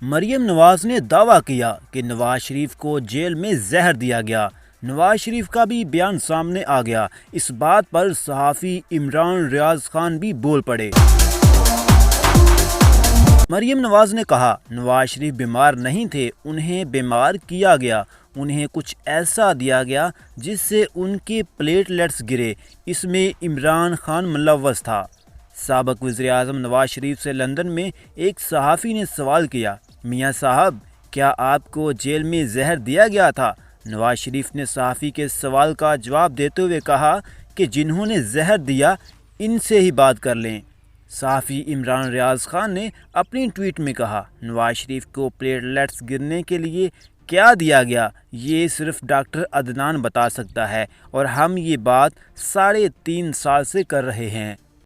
مریم نواز نے دعویٰ کیا کہ نواز شریف کو جیل میں زہر دیا گیا۔ نواز شریف کا بھی بیان سامنے آ گیا۔ اس بات پر صحافی عمران ریاض خان بھی بول پڑے۔ مریم نواز نے کہا، نواز شریف بیمار نہیں تھے، انہیں بیمار کیا گیا۔ انہیں کچھ ایسا دیا گیا جس سے ان کے پلیٹلیٹس گرے۔ اس میں عمران خان ملوث تھا۔ سابق وزیر اعظم نواز شریف سے لندن میں ایک صحافی نے سوال کیا، میاں صاحب کیا آپ کو جیل میں زہر دیا گیا تھا؟ نواز شریف نے صحافی کے سوال کا جواب دیتے ہوئے کہا کہ جنہوں نے زہر دیا ان سے ہی بات کر لیں۔ صحافی عمران ریاض خان نے اپنی ٹویٹ میں کہا، نواز شریف کو پلیٹلیٹس گرنے کے لیے کیا دیا گیا یہ صرف ڈاکٹر عدنان بتا سکتا ہے، اور ہم یہ بات 3.5 سال سے کر رہے ہیں۔